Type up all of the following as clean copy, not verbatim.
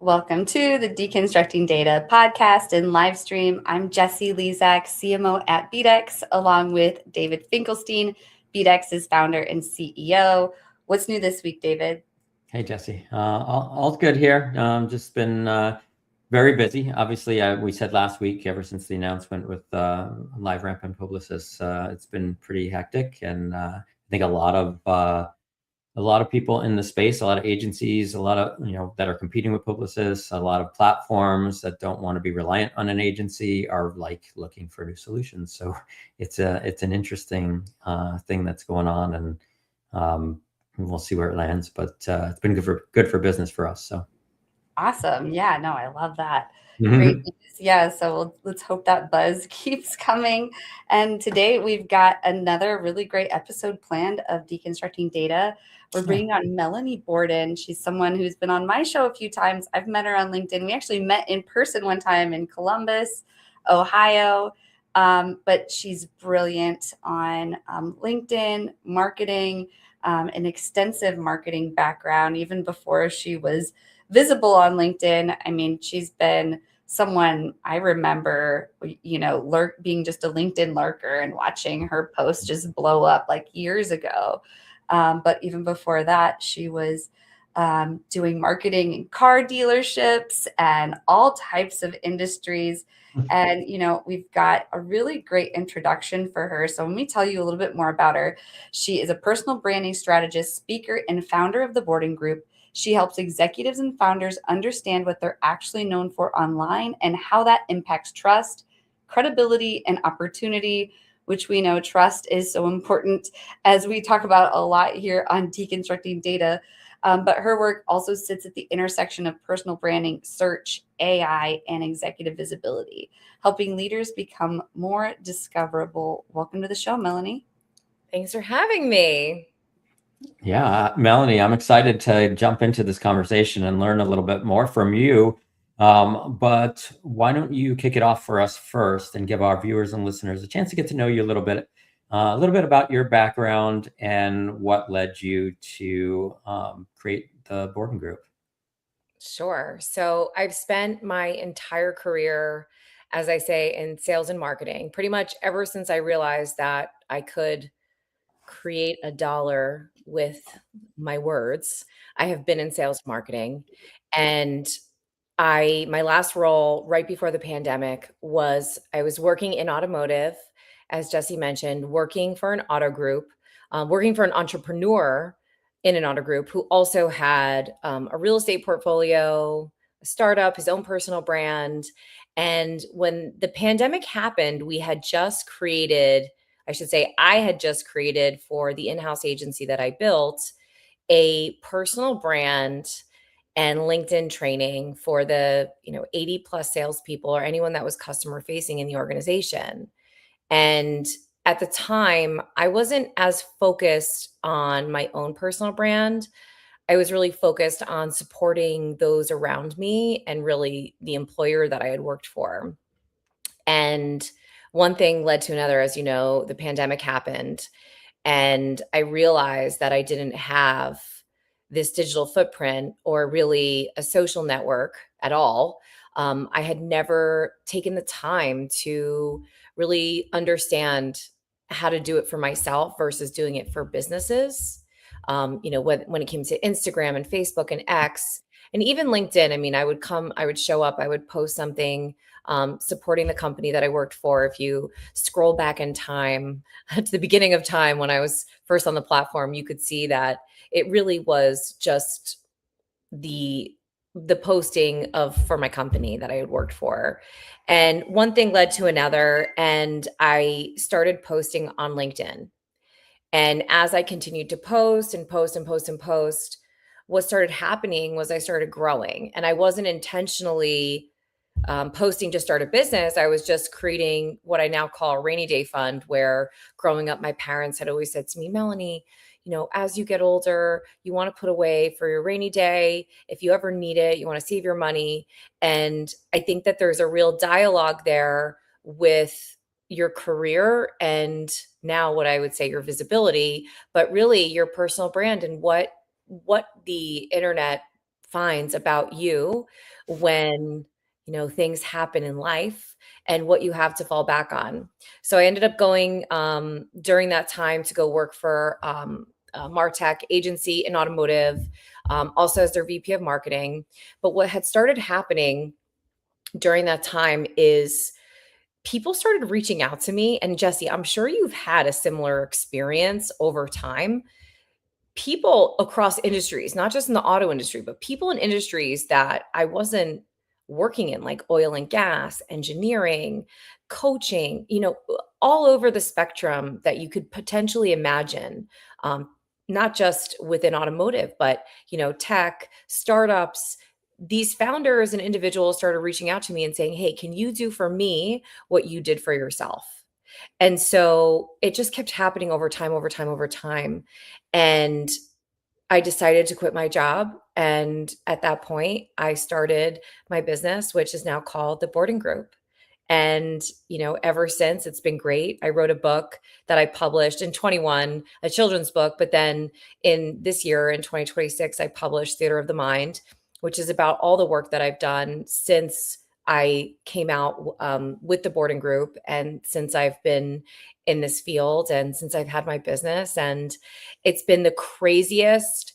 Welcome to the Deconstructing Data podcast and live stream. I'm Jessie Lizak, CMO at BDEX, along with David Finkelstein, BDEX's founder and CEO. What's new this week, David? Hey, Jessie. All's good here. Just been very busy. Obviously, we said last week, ever since the announcement with LiveRamp and Publicis, it's been pretty hectic, and I think a lot of people in the space, a lot of agencies, a lot of that are competing with Publicis, a lot of platforms that don't want to be reliant on an agency are looking for new solutions. So it's an interesting thing that's going on, and we'll see where it lands, but it's been good for business for us. So awesome. Yeah, no, I love that. Mm-hmm. Great news. Yeah, so let's hope that buzz keeps coming. And today we've got another really great episode planned of Deconstructing Data. We're bringing on Melanie Borden. She's someone who's been on my show a few times. I've met her on LinkedIn. We actually met in person one time in Columbus, Ohio. But she's brilliant on LinkedIn, marketing, an extensive marketing background, even before she was visible on LinkedIn. I mean, she's been someone I remember, being just a LinkedIn lurker and watching her posts just blow up like years ago. But even before that, she was doing marketing in car dealerships and all types of industries. And, we've got a really great introduction for her. So let me tell you a little bit more about her. She is a personal branding strategist, speaker, and founder of the Borden Group. She helps executives and founders understand what they're actually known for online and how that impacts trust, credibility, and opportunity, which we know trust is so important, as we talk about a lot here on Deconstructing Data. But her work also sits at the intersection of personal branding, search, AI, and executive visibility, helping leaders become more discoverable. Welcome to the show, Melanie. Thanks for having me. Yeah, Melanie, I'm excited to jump into this conversation and learn a little bit more from you. But why don't you kick it off for us first and give our viewers and listeners a chance to get to know you a little bit about your background and what led you to create the Borden Group. Sure. So I've spent my entire career, as I say, in sales and marketing, pretty much ever since I realized that I could create a dollar with my words. I have been in sales marketing, and my last role right before the pandemic was I was working in automotive, as Jessie mentioned, working for an auto group, working for an entrepreneur in an auto group who also had a real estate portfolio, a startup, his own personal brand. And when the pandemic happened, we had just created, I should say, I had just created for the in-house agency that I built a personal brand and LinkedIn training for the 80 plus salespeople or anyone that was customer facing in the organization. And at the time, I wasn't as focused on my own personal brand. I was really focused on supporting those around me and really the employer that I had worked for. And one thing led to another. As you know, the pandemic happened, and I realized that I didn't have this digital footprint or really a social network at all. I had never taken the time to really understand how to do it for myself versus doing it for businesses. When it came to Instagram and Facebook and X and even LinkedIn, I mean, I would show up, I would post something supporting the company that I worked for. If you scroll back in time to the beginning of time when I was first on the platform, you could see that it really was just the posting for my company that I had worked for. And one thing led to another, and I started posting on LinkedIn. And as I continued to post and post and post and post, what started happening was I started growing, and I wasn't intentionally posting to start a business. I was just creating what I now call a rainy day fund, where growing up, my parents had always said to me, Melanie, as you get older, you want to put away for your rainy day. If you ever need it, you want to save your money. And I think that there's a real dialogue there with your career and now what I would say your visibility, but really your personal brand and what the internet finds about you when, things happen in life and what you have to fall back on. So I ended up going during that time to go work for a MarTech agency in automotive, also as their VP of marketing. But what had started happening during that time is people started reaching out to me. And Jessie, I'm sure you've had a similar experience over time. People across industries, not just in the auto industry, but people in industries that I wasn't working in, like oil and gas, engineering, coaching, all over the spectrum that you could potentially imagine. Not just within automotive, but tech, startups. These founders and individuals started reaching out to me and saying, "Hey, can you do for me what you did for yourself?" And so it just kept happening over time, over time, over time. And I decided to quit my job. And at that point, I started my business, which is now called the Borden Group. And, ever since, it's been great. I wrote a book that I published in 21, a children's book. But then in this year, in 2026, I published Theater of the Mind, which is about all the work that I've done since I came out with the Borden Group and since I've been in this field and since I've had my business. And it's been the craziest,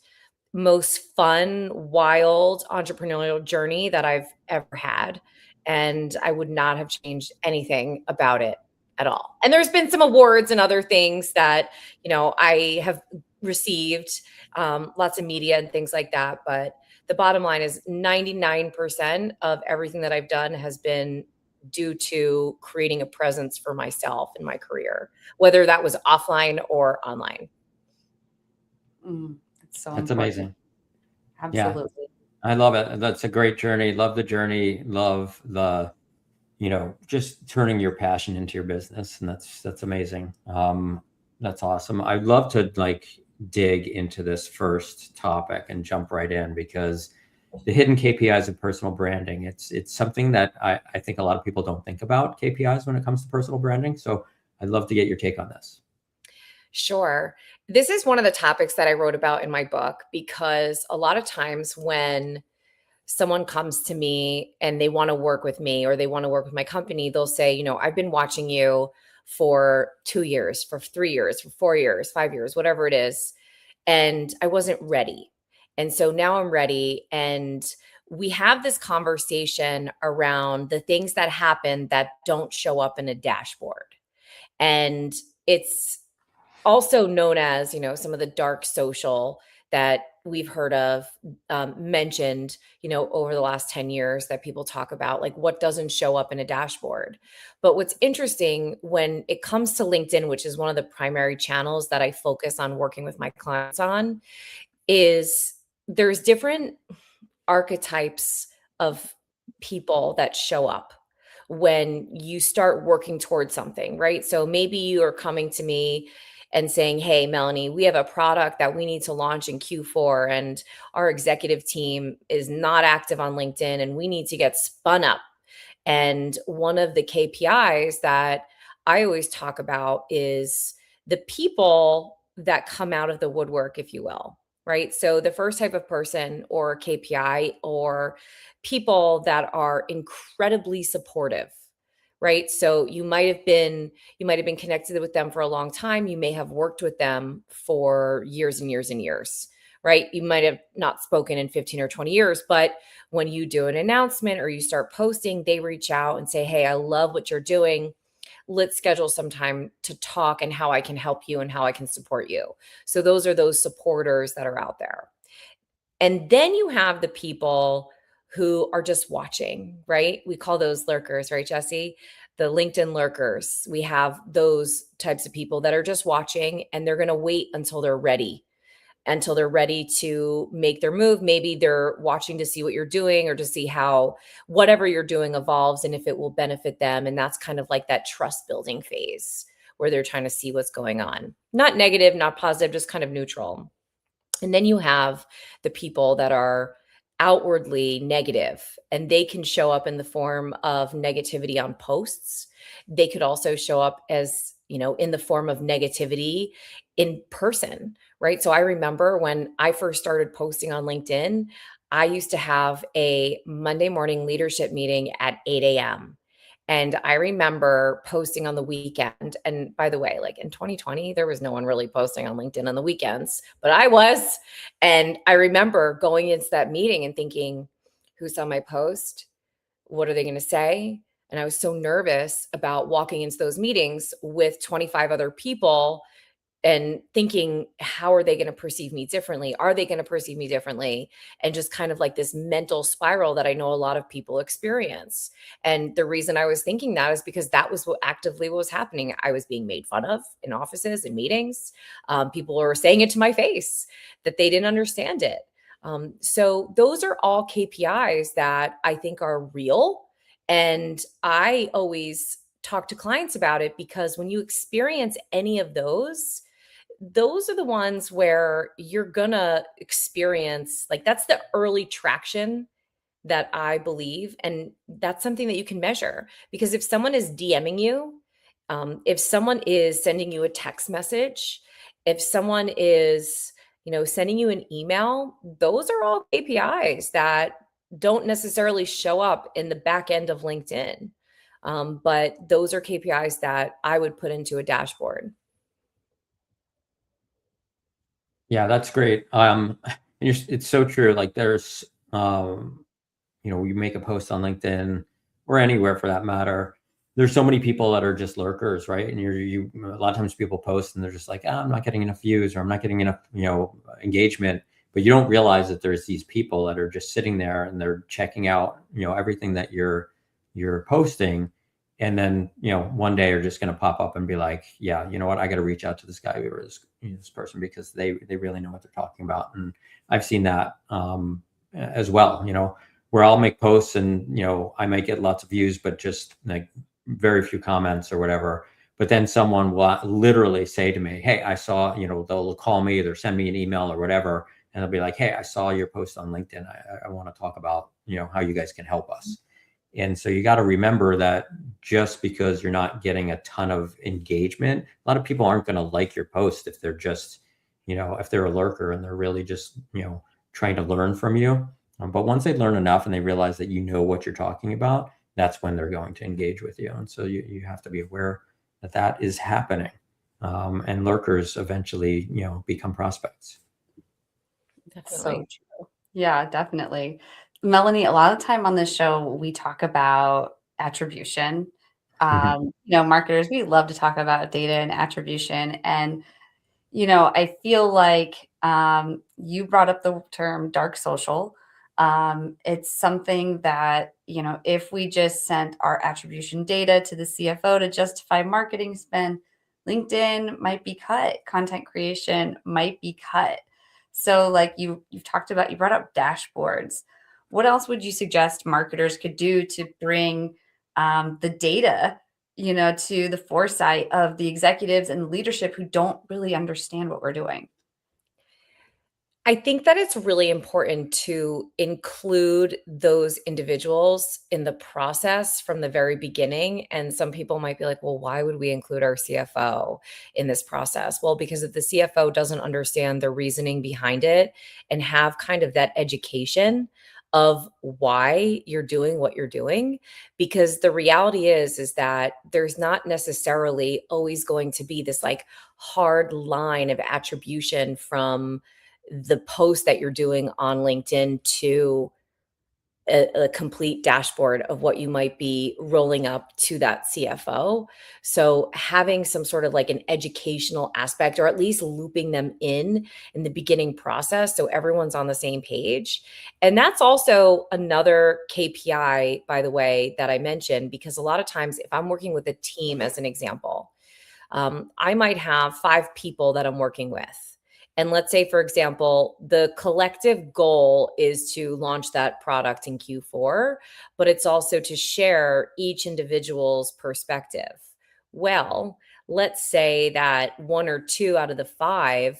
most fun, wild entrepreneurial journey that I've ever had. And I would not have changed anything about it at all. And there's been some awards and other things that, I have received, lots of media and things like that. But the bottom line is 99% of everything that I've done has been due to creating a presence for myself in my career, whether that was offline or online. That's so That's important. amazing. Absolutely. Yeah, I love it. That's a great journey. Love the journey. Love the, just turning your passion into your business. And that's amazing. That's awesome. I'd love to dig into this first topic and jump right in, because the hidden KPIs of personal branding, it's something that I think a lot of people don't think about KPIs when it comes to personal branding. So I'd love to get your take on this. Sure. This is one of the topics that I wrote about in my book, because a lot of times when someone comes to me and they want to work with me or they want to work with my company, they'll say, I've been watching you for 2 years, for 3 years, for 4 years, 5 years, whatever it is. And I wasn't ready. And so now I'm ready. And we have this conversation around the things that happen that don't show up in a dashboard. And it's also known as, some of the dark social that we've heard of, mentioned, over the last 10 years that people talk about, like what doesn't show up in a dashboard. But what's interesting when it comes to LinkedIn, which is one of the primary channels that I focus on working with my clients on, is there's different archetypes of people that show up when you start working towards something, right? So maybe you are coming to me and saying, "Hey, Melanie, we have a product that we need to launch in Q4, and our executive team is not active on LinkedIn, and we need to get spun up." And one of the KPIs that I always talk about is the people that come out of the woodwork, if you will, right? So the first type of person or KPI or people that are incredibly supportive, right? So you might have been connected with them for a long time. You may have worked with them for years and years and years, right? You might have not spoken in 15 or 20 years, but when you do an announcement or you start posting, they reach out and say, "Hey, I love what you're doing. Let's schedule some time to talk and how I can help you and how I can support you." So those are those supporters that are out there. And then you have the people who are just watching, right? We call those lurkers, right, Jessie? The LinkedIn lurkers. We have those types of people that are just watching, and they're going to wait until they're ready to make their move. Maybe they're watching to see what you're doing or to see how whatever you're doing evolves and if it will benefit them. And that's kind of like that trust building phase where they're trying to see what's going on. Not negative, not positive, just kind of neutral. And then you have the people that are outwardly negative, and they can show up in the form of negativity on posts. They could also show up as, in the form of negativity in person, right? So I remember when I first started posting on LinkedIn, I used to have a Monday morning leadership meeting at 8 a.m. And I remember posting on the weekend. And by the way, like in 2020, there was no one really posting on LinkedIn on the weekends, but I was. And I remember going into that meeting and thinking, who saw my post? What are they going to say? And I was so nervous about walking into those meetings with 25 other people and thinking, how are they going to perceive me differently? Are they going to perceive me differently? And just kind of like this mental spiral that I know a lot of people experience. And the reason I was thinking that is because that was what was happening. I was being made fun of in offices and meetings. People were saying it to my face that they didn't understand it. So those are all KPIs that I think are real. And I always talk to clients about it because when you experience any of those are the ones where you're gonna experience, like, that's the early traction that I believe. And that's something that you can measure, because if someone is DMing you, if someone is sending you a text message, if someone is, sending you an email, those are all KPIs that don't necessarily show up in the back end of LinkedIn. But those are KPIs that I would put into a dashboard. Yeah, that's great. It's so true. Like there's, you make a post on LinkedIn or anywhere for that matter. There's so many people that are just lurkers, right? And a lot of times people post and they're just like, I'm not getting enough views or I'm not getting enough, engagement. But you don't realize that there's these people that are just sitting there and they're checking out, everything that you're posting. And then, one day are just going to pop up and be like, yeah, you know what? I got to reach out to this guy or this person because they really know what they're talking about. And I've seen that as well, where I'll make posts and, I might get lots of views, but just like very few comments or whatever. But then someone will literally say to me, hey, I saw, they'll call me or send me an email or whatever. And they'll be like, hey, I saw your post on LinkedIn. I want to talk about, how you guys can help us. And so you got to remember that just because you're not getting a ton of engagement, a lot of people aren't going to like your post if they're just, if they're a lurker and they're really just, trying to learn from you. But once they learn enough and they realize that you know what you're talking about, that's when they're going to engage with you. And so you have to be aware that that is happening. And lurkers eventually, become prospects. Definitely. So true. Yeah, definitely. Melanie, a lot of time on this show, we talk about attribution. Marketers, we love to talk about data and attribution. And, I feel like you brought up the term dark social. It's something that, if we just sent our attribution data to the CFO to justify marketing spend, LinkedIn might be cut, content creation might be cut. So like you've talked about, you brought up dashboards. What else would you suggest marketers could do to bring the data, to the foresight of the executives and leadership who don't really understand what we're doing? I think that it's really important to include those individuals in the process from the very beginning. And some people might be like, well, why would we include our CFO in this process? Well, because if the CFO doesn't understand the reasoning behind it and have kind of that education of why you're doing what you're doing, because the reality is that there's not necessarily always going to be this like hard line of attribution from the post that you're doing on LinkedIn to a complete dashboard of what you might be rolling up to that CFO. So having some sort of like an educational aspect, or at least looping them in the beginning process, so everyone's on the same page. And that's also another KPI, by the way, that I mentioned, because a lot of times if I'm working with a team, as an example, I might have 5 people that I'm working with. And let's say, for example, the collective goal is to launch that product in Q4, but it's also to share each individual's perspective. Well, let's say that 1 or 2 out of the 5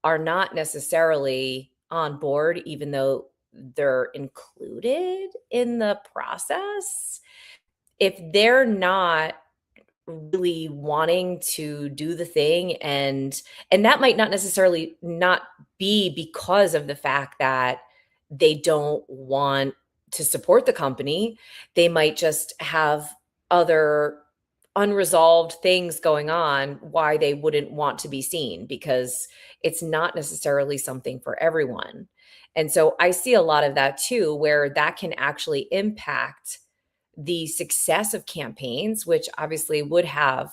are not necessarily on board, even though they're included in the process. If they're not really wanting to do the thing, and that might not necessarily not be because of the fact that they don't want to support the company. They might just have other unresolved things going on why they wouldn't want to be seen, because it's not necessarily something for everyone. And so I see a lot of that too, where that can actually impact the success of campaigns, which obviously would have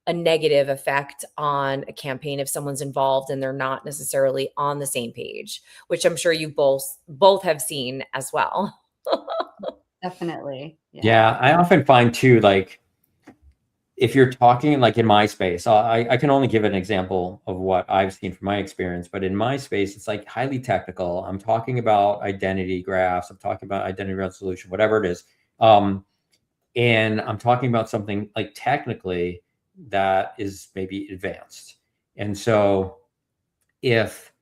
a negative effect on a campaign if someone's involved and they're not necessarily on the same page, which I'm sure you both have seen as well. Definitely. Yeah, I often find too, like, if you're talking like in my space, I can only give an example of what I've seen from my experience, but in my space, it's like highly technical. I'm talking about identity graphs. I'm talking about identity resolution, whatever it is. And I'm talking about something like technically that is maybe advanced. And so if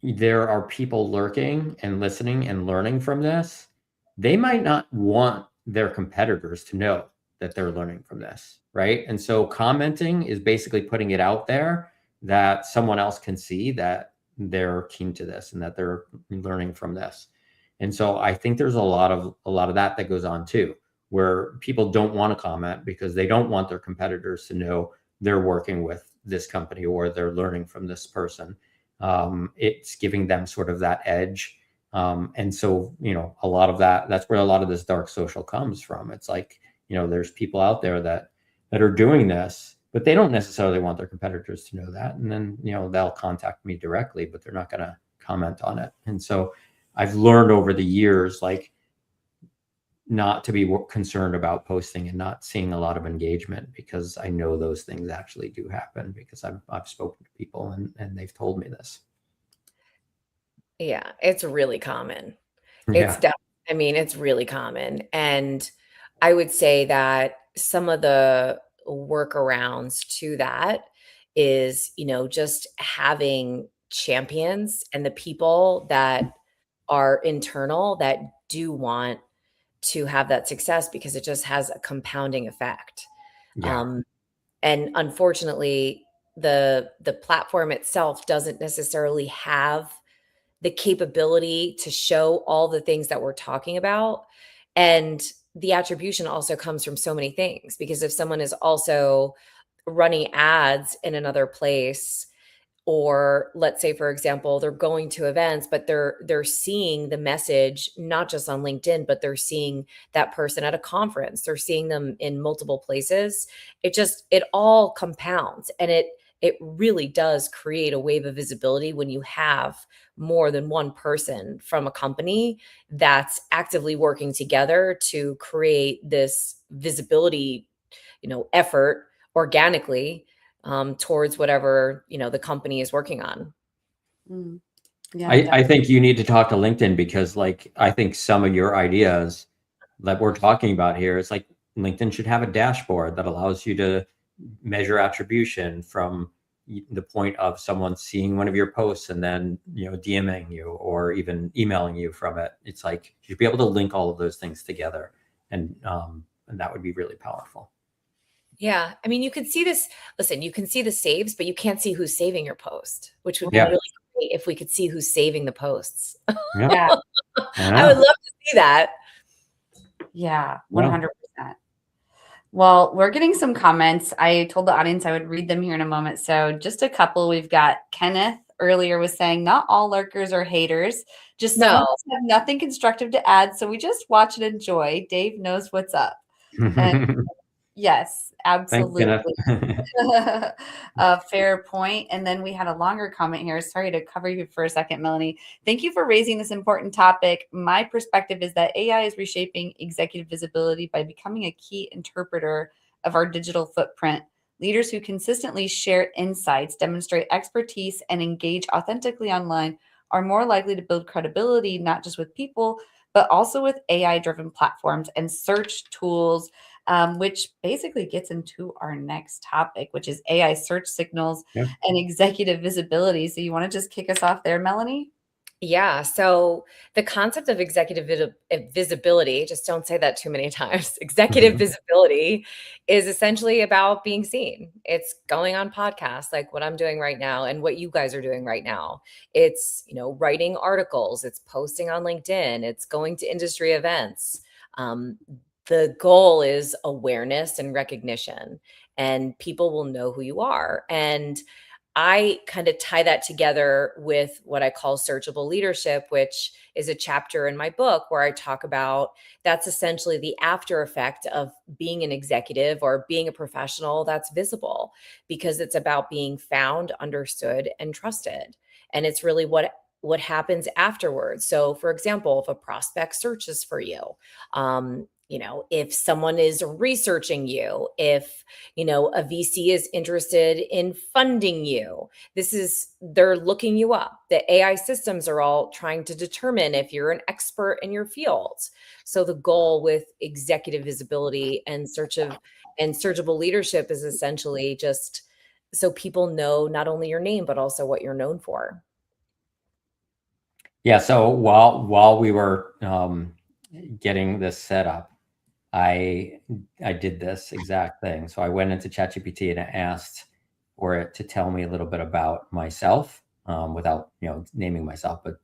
there are people lurking and listening and learning from this, they might not want their competitors to know that they're learning from this, right? And so commenting is basically putting it out there that someone else can see that they're keen to this and that they're learning from this. And so I think there's a lot of that goes on too, where people don't want to comment because they don't want their competitors to know they're working with this company or they're learning from this person. It's giving them sort of that edge. And so, a lot of that's where a lot of this dark social comes from. It's like, there's people out there that are doing this, but they don't necessarily want their competitors to know that. And then, they'll contact me directly, but they're not going to comment on it. And so I've learned over the years, like, not to be concerned about posting and not seeing a lot of engagement, because I know those things actually do happen because I've spoken to people and they've told me this. Yeah, it's really common. Yeah. It's really common. And I would say that some of the workarounds to that is, just having champions and the people that are internal that do want to have that success, because it just has a compounding effect. Yeah. And unfortunately, the platform itself doesn't necessarily have the capability to show all the things that we're talking about. And the attribution also comes from so many things, because if someone is also running ads in another place, or let's say, for example, they're going to events, but they're seeing the message not just on LinkedIn, but they're seeing that person at a conference, they're seeing them in multiple places. It all compounds, and it really does create a wave of visibility when you have more than one person from a company that's actively working together to create this visibility, effort organically, towards whatever, the company is working on. Yeah, I think you need to talk to LinkedIn, because like, I think some of your ideas that we're talking about here, it's like LinkedIn should have a dashboard that allows you to measure attribution from the point of someone seeing one of your posts and then, DMing you or even emailing you from it. It's like, you should be able to link all of those things together, and that would be really powerful. Yeah. I mean, you can see this. Listen, you can see the saves, but you can't see who's saving your post, which would be really great if we could see who's saving the posts. Yeah. I would love to see that. Yeah, 100%. Well, we're getting some comments. I told the audience I would read them here in a moment. So just a couple. We've got Kenneth earlier was saying, not all lurkers are haters. Just some of us have nothing constructive to add. So we just watch and enjoy. Dave knows what's up. And yes, absolutely. Fair point. And then we had a longer comment here. Sorry to cover you for a second, Melanie. Thank you for raising this important topic. My perspective is that AI is reshaping executive visibility by becoming a key interpreter of our digital footprint. Leaders who consistently share insights, demonstrate expertise, and engage authentically online are more likely to build credibility, not just with people, but also with AI-driven platforms and search tools, which basically gets into our next topic, which is AI search signals and executive visibility. So you want to just kick us off there, Melanie? Yeah. So the concept of executive visibility, just don't say that too many times. Executive visibility is essentially about being seen. It's going on podcasts like what I'm doing right now and what you guys are doing right now. It's, writing articles, it's posting on LinkedIn, it's going to industry events. Um, the goal is awareness and recognition, and people will know who you are. And I kind of tie that together with what I call searchable leadership, which is a chapter in my book where I talk about that's essentially the after effect of being an executive or being a professional that's visible, because it's about being found, understood, and trusted. And it's really what happens afterwards. So, for example, if a prospect searches for you, if someone is researching you, if a VC is interested in funding you. They're looking you up. The AI systems are all trying to determine if you're an expert in your field. So the goal with executive visibility and searchable leadership is essentially just so people know not only your name, but also what you're known for. Yeah. So while we were getting this set up, I did this exact thing. So I went into ChatGPT and I asked for it to tell me a little bit about myself, without naming myself, but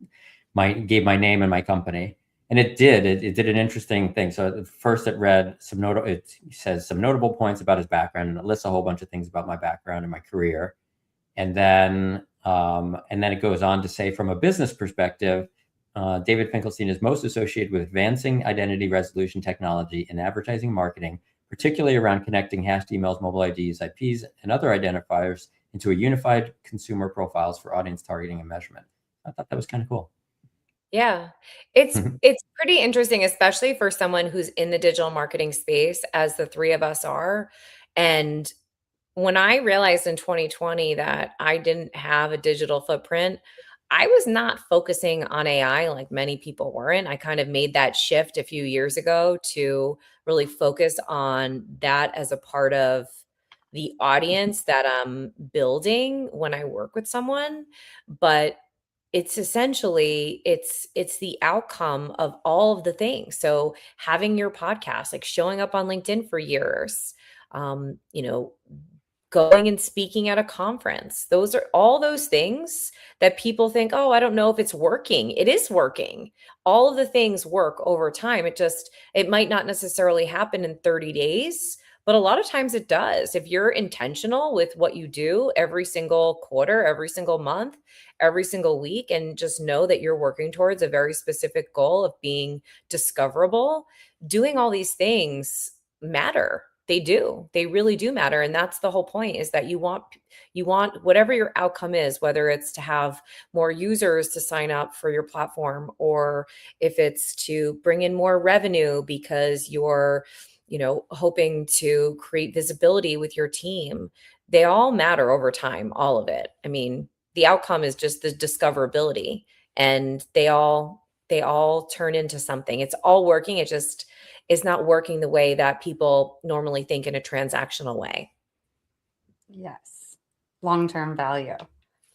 gave my name and my company, and it did. It did an interesting thing. So at first, it says some notable points about his background, and it lists a whole bunch of things about my background and my career, and then it goes on to say, from a business perspective, David Finkelstein is most associated with advancing identity resolution technology in advertising marketing, particularly around connecting hashed emails, mobile IDs, IPs, and other identifiers into a unified consumer profiles for audience targeting and measurement. I thought that was kind of cool. Yeah. It's pretty interesting, especially for someone who's in the digital marketing space, as the three of us are. And when I realized in 2020 that I didn't have a digital footprint, I was not focusing on AI like many people weren't. I kind of made that shift a few years ago to really focus on that as a part of the audience that I'm building when I work with someone. But it's essentially it's the outcome of all of the things. So having your podcast, like showing up on LinkedIn for years, um, you know, going and speaking at a conference. Those are all those things that people think, oh, I don't know if it's working. It is working. All of the things work over time. It might not necessarily happen in 30 days, but a lot of times it does. If you're intentional with what you do every single quarter, every single month, every single week, and just know that you're working towards a very specific goal of being discoverable, doing all these things matter. They do. They really do matter. And that's the whole point, is that you want whatever your outcome is, whether it's to have more users to sign up for your platform, or if it's to bring in more revenue because you're, hoping to create visibility with your team. They all matter over time, all of it. I mean, the outcome is just the discoverability, and they all turn into something. It's all working. It just is not working the way that people normally think, in a transactional way. Yes. Long-term value.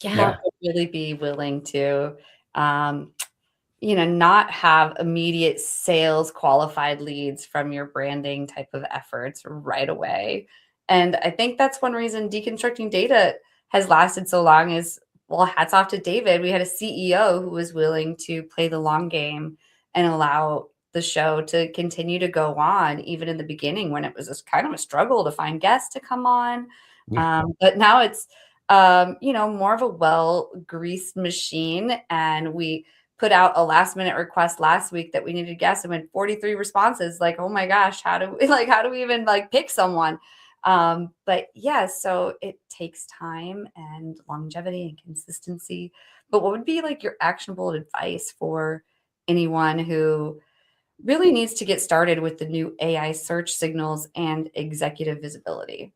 You Yeah. have to really be willing to, not have immediate sales qualified leads from your branding type of efforts right away. And I think that's one reason deconstructing data has lasted so long is, well, hats off to David. We had a CEO who was willing to play the long game and allow the show to continue to go on, even in the beginning when it was just kind of a struggle to find guests to come on. But now it's, more of a well-greased machine. And we put out a last minute request last week that we needed guests, and we had 43 responses. Like, oh my gosh, how do we even pick someone? But yeah, so it takes time and longevity and consistency. But what would be your actionable advice for anyone who really needs to get started with the new AI search signals and executive visibility?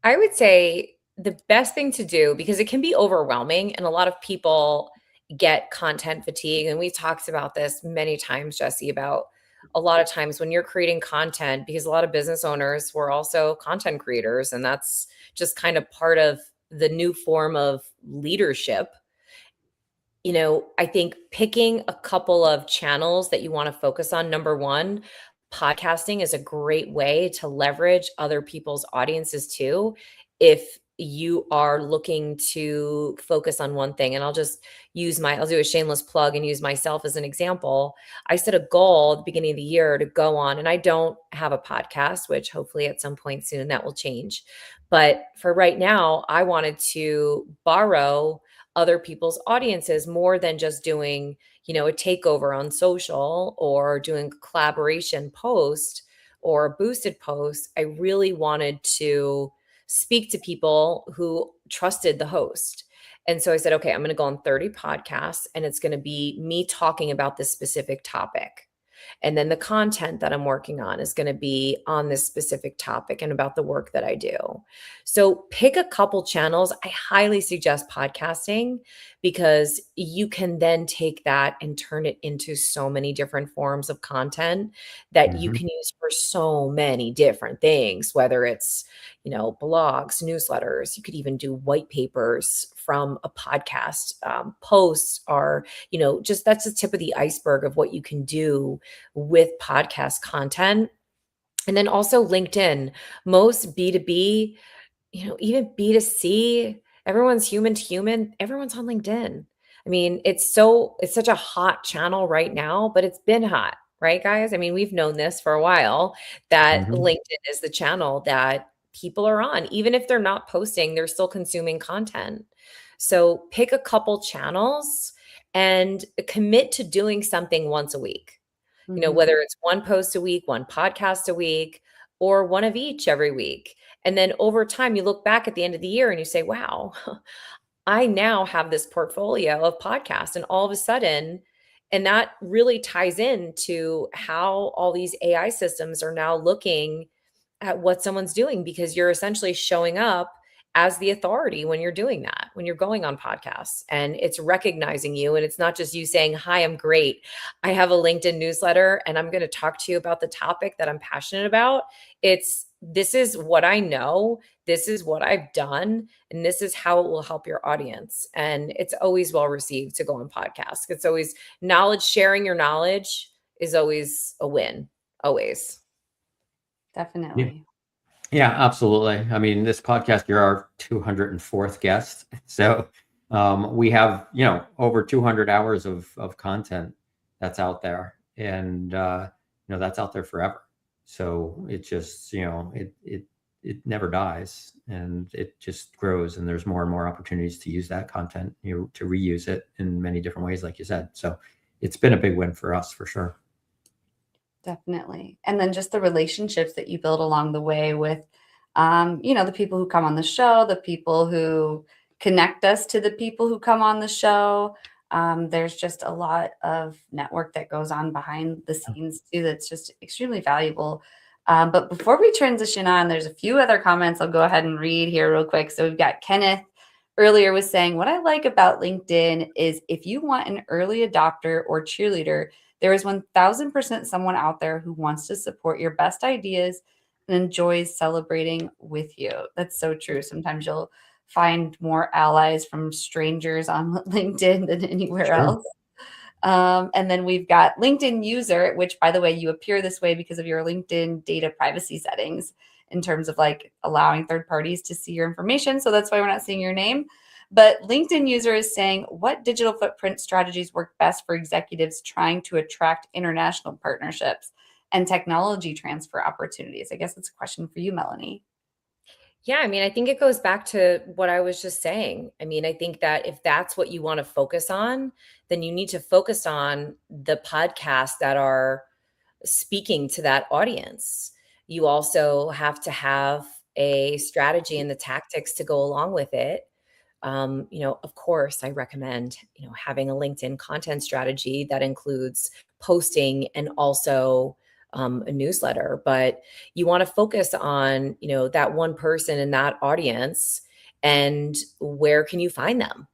I would say the best thing to do, because it can be overwhelming and a lot of people get content fatigue. And we talked about this many times, Jesse, about a lot of times when you're creating content, because a lot of business owners were also content creators, and that's just kind of part of the new form of leadership. I think picking a couple of channels that you want to focus on. Number one, podcasting is a great way to leverage other people's audiences too. If you are looking to focus on one thing, and I'll do a shameless plug and use myself as an example. I set a goal at the beginning of the year to go on, and I don't have a podcast, which hopefully at some point soon that will change. But for right now, I wanted to borrow other people's audiences more than just doing, a takeover on social or doing a collaboration post or a boosted post. I really wanted to speak to people who trusted the host. And so I said, okay, I'm going to go on 30 podcasts and it's going to be me talking about this specific topic. And then the content that I'm working on is going to be on this specific topic and about the work that I do. So pick a couple channels. I highly suggest podcasting because you can then take that and turn it into so many different forms of content that you can use for so many different things, whether it's, blogs, newsletters. You could even do white papers from a podcast. Posts are, just that's the tip of the iceberg of what you can do with podcast content. And then also LinkedIn. Most B2B, even B2C, everyone's human to human, everyone's on LinkedIn. I mean, it's such a hot channel right now, but it's been hot, right, guys? I mean, we've known this for a while that LinkedIn is the channel that people are on. Even if they're not posting, they're still consuming content. So pick a couple channels and commit to doing something once a week. Whether it's one post a week, one podcast a week, or one of each every week. And then over time, you look back at the end of the year and you say, wow, I now have this portfolio of podcasts. And all of a sudden, and that really ties into how all these AI systems are now looking at what someone's doing, because you're essentially showing up as the authority when you're doing that, when you're going on podcasts, and it's recognizing you. And it's not just you saying, hi, I'm great. I have a LinkedIn newsletter and I'm going to talk to you about the topic that I'm passionate about. This is what I know. This is what I've done. And this is how it will help your audience. And it's always well received to go on podcasts. It's always knowledge, sharing your knowledge is always a win. Always. Definitely. Yeah, absolutely. I mean, this podcast, you're our 204th guest. So we have, over 200 hours of content that's out there, and, that's out there forever. So it just, it never dies, and it just grows, and there's more and more opportunities to use that content, to reuse it in many different ways, like you said. So it's been a big win for us, for sure. Definitely. And then just the relationships that you build along the way with, the people who come on the show, the people who connect us to the people who come on the show. There's just a lot of network that goes on behind the scenes too that's just extremely valuable. But before we transition on, there's a few other comments I'll go ahead and read here real quick. So we've got Kenneth earlier was saying, what I like about LinkedIn is if you want an early adopter or cheerleader, there is 1000% someone out there who wants to support your best ideas and enjoys celebrating with you. That's so true. Sometimes you'll find more allies from strangers on LinkedIn than anywhere else. And then we've got LinkedIn user, which, by the way, you appear this way because of your LinkedIn data privacy settings in terms of like allowing third parties to see your information. So that's why we're not seeing your name. But LinkedIn user is saying, what digital footprint strategies work best for executives trying to attract international partnerships and technology transfer opportunities? I guess it's a question for you, Melanie. Yeah, I mean, I think it goes back to what I was just saying. I mean, I think that if that's what you want to focus on, then you need to focus on the podcasts that are speaking to that audience. You also have to a strategy and the tactics to go along with it. Of course, I recommend, having a LinkedIn content strategy that includes posting and also a newsletter. But you want to focus on, that one person in that audience and where can you find them?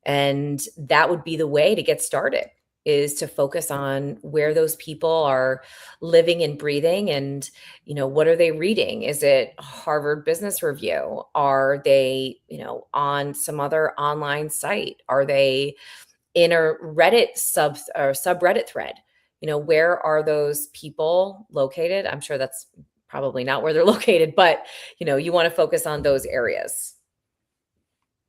And that would be the way to get started, is to focus on where those people are living and breathing and, what are they reading? Is it Harvard Business Review? Are they, on some other online site? Are they in a Reddit subreddit thread. Where are those people located? I'm sure that's probably not where they're located, but you want to focus on those areas.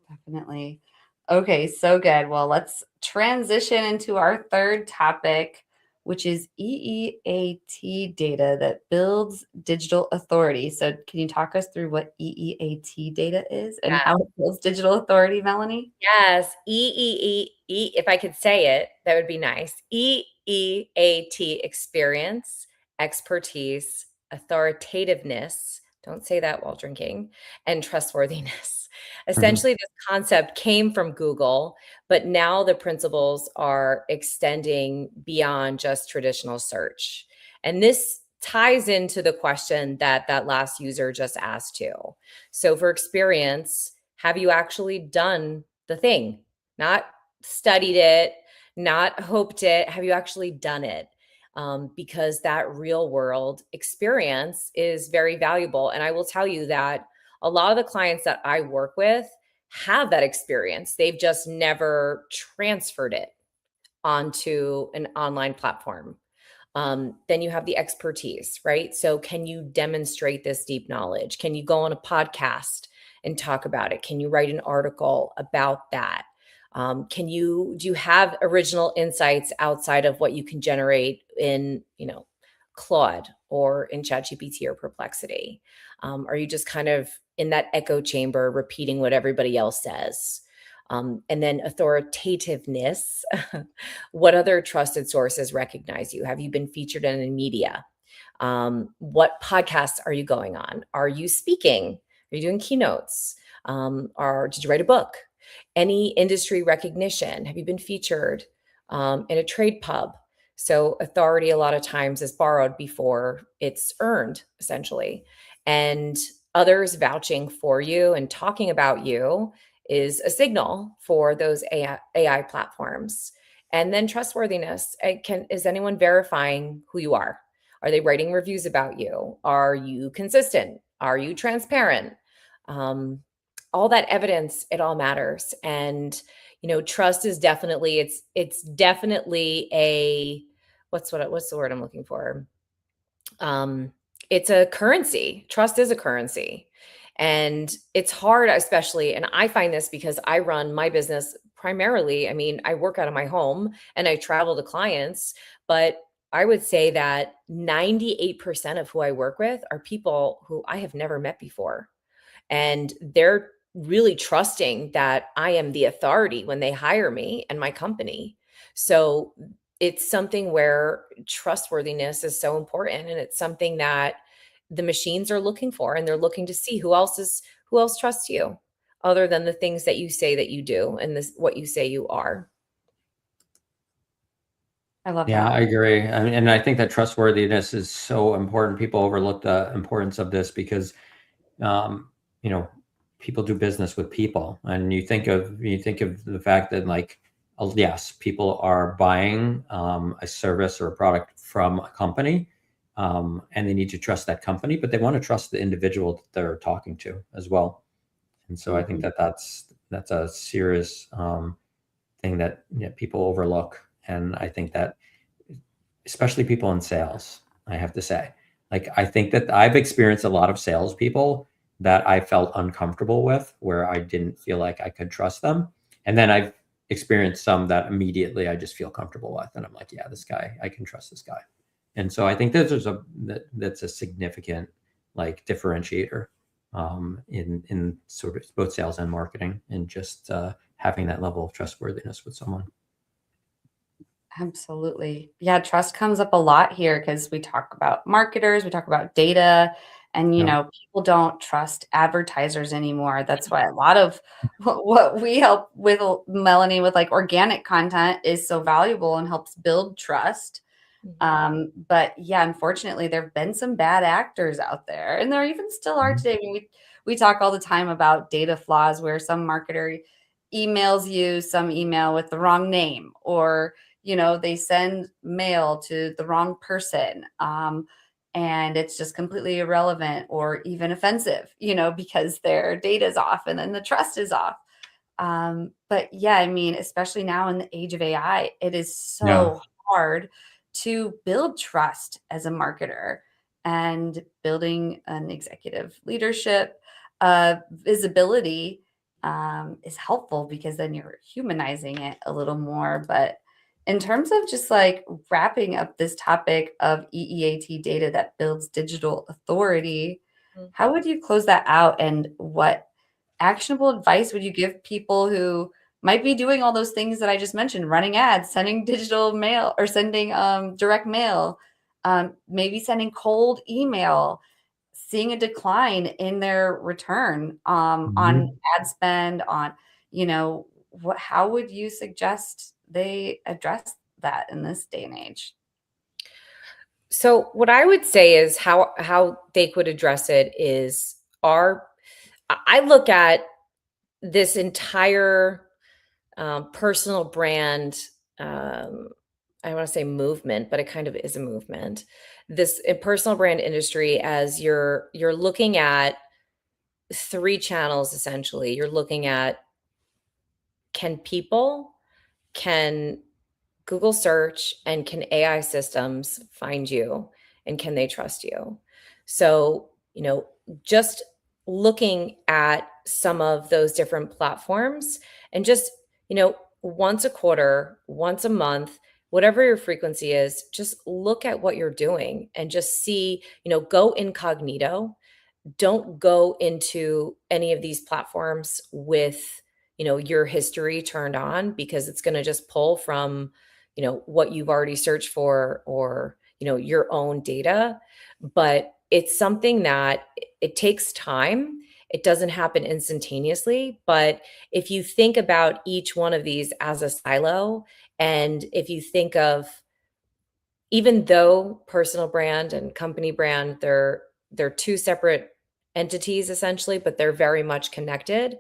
Definitely. Okay, so good. Well, let's transition into our third topic, which is EEAT data that builds digital authority. So, can you talk us through what EEAT data is and how it builds digital authority, Melanie? Yes, if I could say it, that would be nice. EEAT: experience, expertise, authoritativeness. Don't say that while drinking, and trustworthiness. Essentially, this concept came from Google, but now the principles are extending beyond just traditional search. And this ties into the question that last user just asked too. So for experience, have you actually done the thing? Not studied it, not hoped it. Have you actually done it? Because that real world experience is very valuable. And I will tell you that a lot of the clients that I work with have that experience. They've just never transferred it onto an online platform. Then you have the expertise, right? So can you demonstrate this deep knowledge? Can you go on a podcast and talk about it? Can you write an article about that? Do you have original insights outside of what you can generate in, Claude or in ChatGPT or Perplexity? Are you just kind of in that echo chamber repeating what everybody else says? And then authoritativeness. What other trusted sources recognize you? Have you been featured in the media? What podcasts are you going on? Are you speaking? Are you doing keynotes? Or did you write a book? Any industry recognition? Have you been featured in a trade pub? So authority a lot of times is borrowed before it's earned, essentially. And others vouching for you and talking about you is a signal for those AI platforms. And then trustworthiness. Is anyone verifying who you are? Are they writing reviews about you? Are you consistent? Are you transparent? All that evidence, it all matters. And trust is definitely it's definitely a what's the word I'm looking for? It's a currency. Trust is a currency. And it's hard, especially, and I find this because I run my business primarily. I mean, I work out of my home and I travel to clients, but I would say that 98% of who I work with are people who I have never met before. And they're really trusting that I am the authority when they hire me and my company. So it's something where trustworthiness is so important, and it's something that the machines are looking for, and they're looking to see who else trusts you other than the things that you say that you do and what you say you are. I love Yeah, that. I agree. I mean, and I think that trustworthiness is so important. People overlook the importance of this because, um, you know, people do business with people, and you think of the fact that, like, yes, people are buying a service or a product from a company, and they need to trust that company, but they want to trust the individual that they're talking to as well. And so I think that that's a serious thing that people overlook, and I think that especially people in sales, I have to say. Like, I think that I've experienced a lot of salespeople that I felt uncomfortable with, where I didn't feel like I could trust them. And then I've experienced some that immediately I just feel comfortable with. And I'm like, yeah, this guy, I can trust this guy. And so I think that's a significant, like, differentiator in sort of both sales and marketing, and just having that level of trustworthiness with someone. Absolutely. Yeah, trust comes up a lot here because we talk about marketers, we talk about data, and Yeah. people don't trust advertisers anymore. That's why a lot of what we help with Melanie with, like, organic content is so valuable and helps build trust. But yeah, unfortunately, there have been some bad actors out there, and there even still are today. I mean, we talk all the time about data flaws where some marketer emails you some email with the wrong name, or they send mail to the wrong person, and it's just completely irrelevant or even offensive, because their data's off and then the trust is off. But yeah, I mean, especially now in the age of AI, it is Yeah. so hard to build trust as a marketer, and building an executive leadership visibility is helpful, because then you're humanizing it a little more. But in terms of just like wrapping up this topic of EEAT data that builds digital authority, Mm. how would you close that out, and what actionable advice would you give people who might be doing all those things that I just mentioned, running ads, sending digital mail, or sending direct mail, maybe sending cold email, seeing a decline in their return on Mhm. ad spend, on, how would you suggest they address that in this day and age? So what I would say is how they could address it is our I look at this entire personal brand. I want to say movement, but it kind of is a movement. This personal brand industry, as you're looking at three channels essentially. You're looking at, can can Google search and can AI systems find you, and can they trust you? So, just looking at some of those different platforms, and just, once a quarter, once a month, whatever your frequency is, just look at what you're doing and just see, go incognito. Don't go into any of these platforms with, your history turned on, because it's going to just pull from, what you've already searched for, or, your own data. But it's something that it takes time. It doesn't happen instantaneously. But if you think about each one of these as a silo, and if you think of, even though personal brand and company brand, they're two separate entities essentially, but they're very much connected.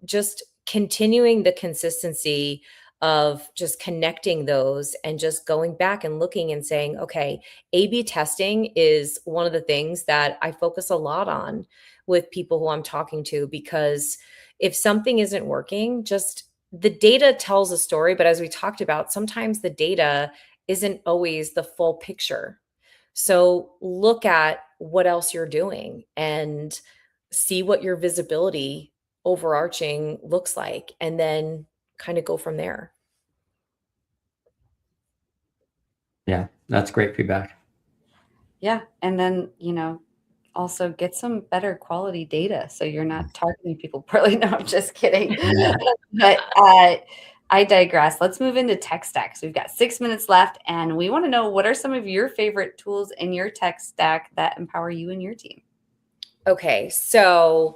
Just continuing the consistency of just connecting those, and just going back and looking and saying, okay, A/B testing is one of the things that I focus a lot on with people who I'm talking to, because if something isn't working, just, the data tells a story, but as we talked about, sometimes the data isn't always the full picture. So look at what else you're doing, and see what your visibility overarching looks like, and then kind of go from there. Yeah, that's great feedback. Yeah. And then, also get some better quality data, so you're not targeting people poorly. No, I'm just kidding. But I digress. Let's move into tech stack. So we've got 6 minutes left, and we want to know, what are some of your favorite tools in your tech stack that empower you and your team? Okay, so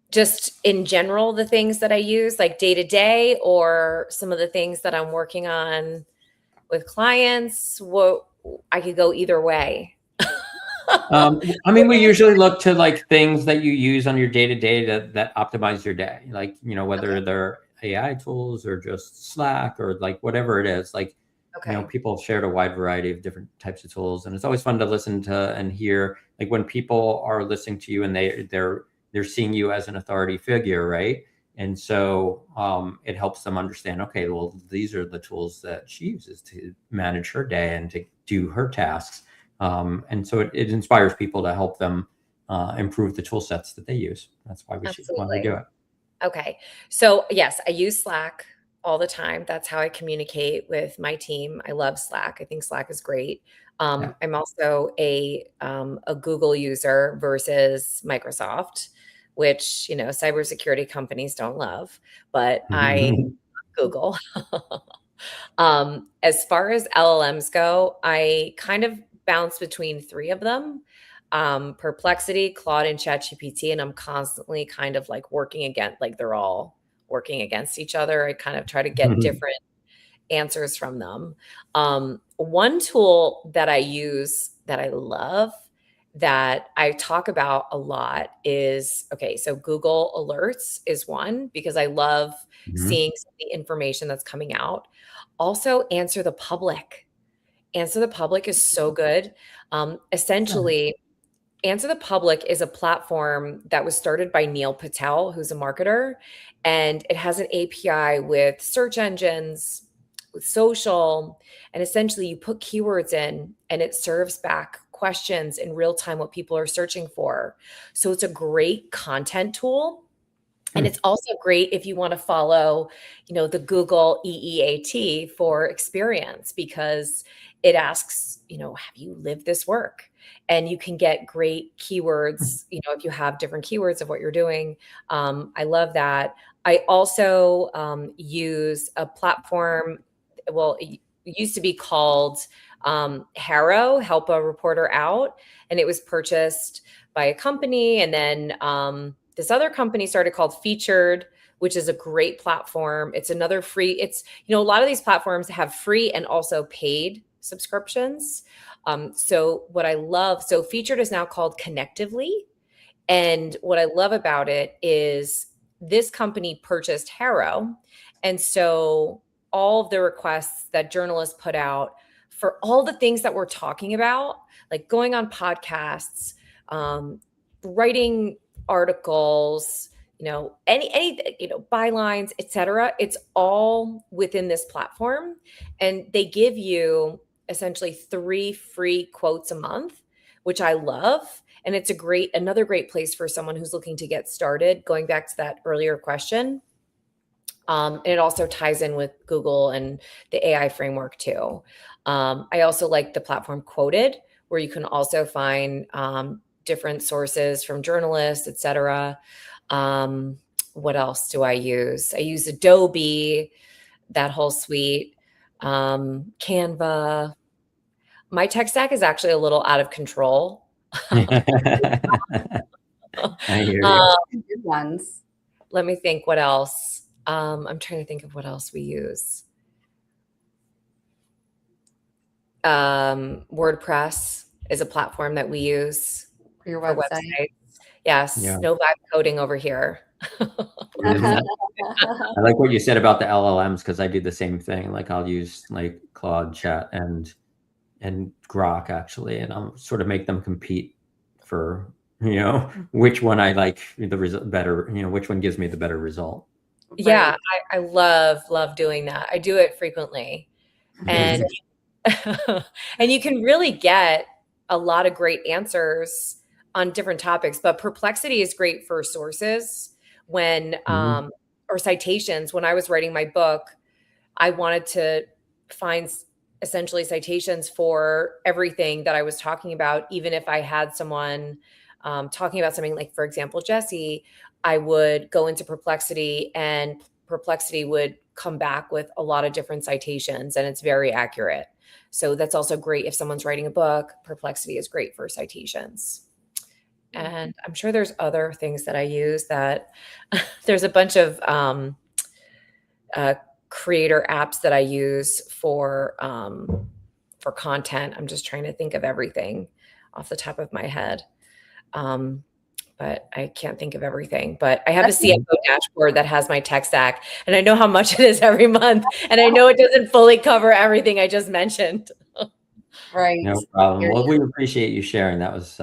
just in general, the things that I use, like day to day, or some of the things that I'm working on with clients, what, I could go either way. I mean, we usually look to like things that you use on your day to day that optimize your day, like, whether Okay. they're AI tools or just Slack or like whatever it is. Like, Okay. people shared a wide variety of different types of tools, and it's always fun to listen to and hear, like when people are listening to you and they're seeing you as an authority figure, right? And so it helps them understand, okay, well, these are the tools that she uses to manage her day and to do her tasks. And so it inspires people to help them improve the tool sets that they use. That's why we do Absolutely. it. Okay. So, yes, I use Slack all the time. That's how I communicate with my team. I love Slack. I think Slack is great. Yeah. I'm also a Google user versus Microsoft, which, cybersecurity companies don't love, but I Google. As far as LLMs go, I kind of bounce between three of them: Perplexity, Claude, and ChatGPT. And I'm constantly kind of like working against, like, they're all working against each other. I kind of try to get different answers from them. One tool that I use that I love, that I talk about a lot, is, okay, so Google Alerts is one, because I love Mhm. seeing some of the information that's coming out. Also, Answer the Public. Answer the Public is so good. Essentially, Answer the Public is a platform that was started by Neil Patel, who's a marketer, and it has an API with search engines, with social, and essentially you put keywords in and it serves back questions in real time what people are searching for. So it's a great content tool. And it's also great if you want to follow, the Google EEAT for experience, because it asks, have you lived this work? And you can get great keywords, if you have different keywords of what you're doing. I love that. I also use a platform. Well, it used to be called Harrow, Help a Reporter Out. And it was purchased by a company. And then this other company started called Featured, which is a great platform. It's another free, a lot of these platforms have free and also paid subscriptions. So Featured is now called Connectively. And what I love about it is this company purchased Harrow. And so all of the requests that journalists put out for all the things that we're talking about, like going on podcasts, writing articles, any bylines, etc. It's all within this platform. And they give you essentially 3 free quotes a month, which I love. And it's another great place for someone who's looking to get started, going back to that earlier question. And it also ties in with Google and the AI framework too. I also like the platform Quoted, where you can also find different sources from journalists, etc. What else do I use? I use Adobe, that whole suite, Canva. My tech stack is actually a little out of control. I hear you. Good ones. Let me think what else. I'm trying to think of what else we use. WordPress is a platform that we use For your for website. websites. Yes, Yeah. no vibe coding over here. I like what you said about the LLMs, because I do the same thing. Like I'll use like Claude Chat and Grok actually, and I'll sort of make them compete for which one I like the result better. Which one gives me the better result. Yeah, I love doing that. I do it frequently, and and you can really get a lot of great answers on different topics. But Perplexity is great for sources when or citations. When I was writing my book, I wanted to find essentially citations for everything that I was talking about. Even if I had someone talking about something like, for example, Jessie, I would go into Perplexity and Perplexity would come back with a lot of different citations, and it's very accurate. So that's also great if someone's writing a book. Perplexity is great for citations. And I'm sure there's other things that I use that there's a bunch of creator apps that I use for content. I'm just trying to think of everything off the top of my head. But I can't think of everything. But I have a CFO dashboard that has my tech stack, and I know how much it is every month. And I know it doesn't fully cover everything I just mentioned. Right. No problem. Well, we appreciate you sharing. That was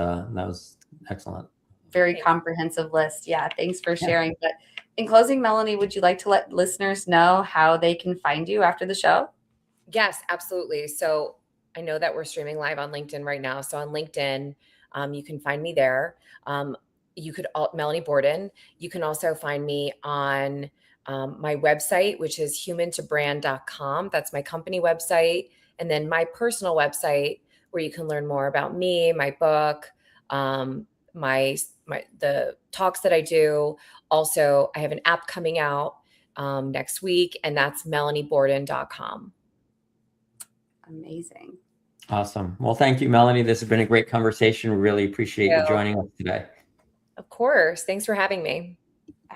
excellent. Very comprehensive list. Yeah. Thanks for sharing. But in closing, Melanie, would you like to let listeners know how they can find you after the show? Yes, absolutely. So I know that we're streaming live on LinkedIn right now. So on LinkedIn, you can find me there. You could Melanie Borden. You can also find me on my website, which is humantobrand.com. That's my company website. And then my personal website, where you can learn more about me, my book, the talks that I do. Also, I have an app coming out next week, and that's melanieborden.com. Amazing. Awesome. Well, thank you, Melanie. This has been a great conversation. Really appreciate you joining us today. Of course. Thanks for having me.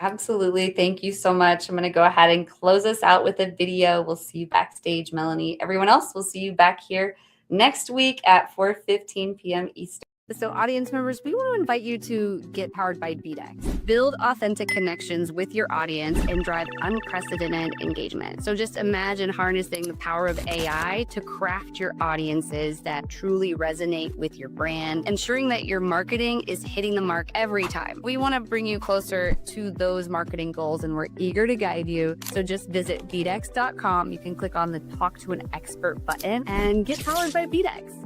Absolutely. Thank you so much. I'm going to go ahead and close us out with a video. We'll see you backstage, Melanie. Everyone else, we'll see you back here next week at 4:15 p.m. Eastern. So audience members, we want to invite you to get powered by BDEX. Build authentic connections with your audience and drive unprecedented engagement. So just imagine harnessing the power of AI to craft your audiences that truly resonate with your brand, ensuring that your marketing is hitting the mark every time. We want to bring you closer to those marketing goals, and we're eager to guide you. So just visit bdex.com. You can click on the Talk to an Expert button and get powered by BDEX.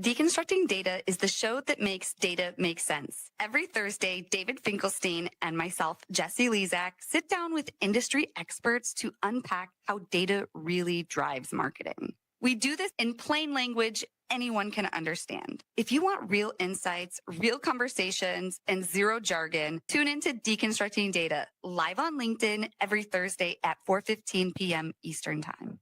Deconstructing Data is the show that makes data make sense. Every Thursday, David Finkelstein and myself, Jessie Lizak, sit down with industry experts to unpack how data really drives marketing. We do this in plain language anyone can understand. If you want real insights, real conversations, and zero jargon, tune into Deconstructing Data live on LinkedIn every Thursday at 4:15 p.m. Eastern Time.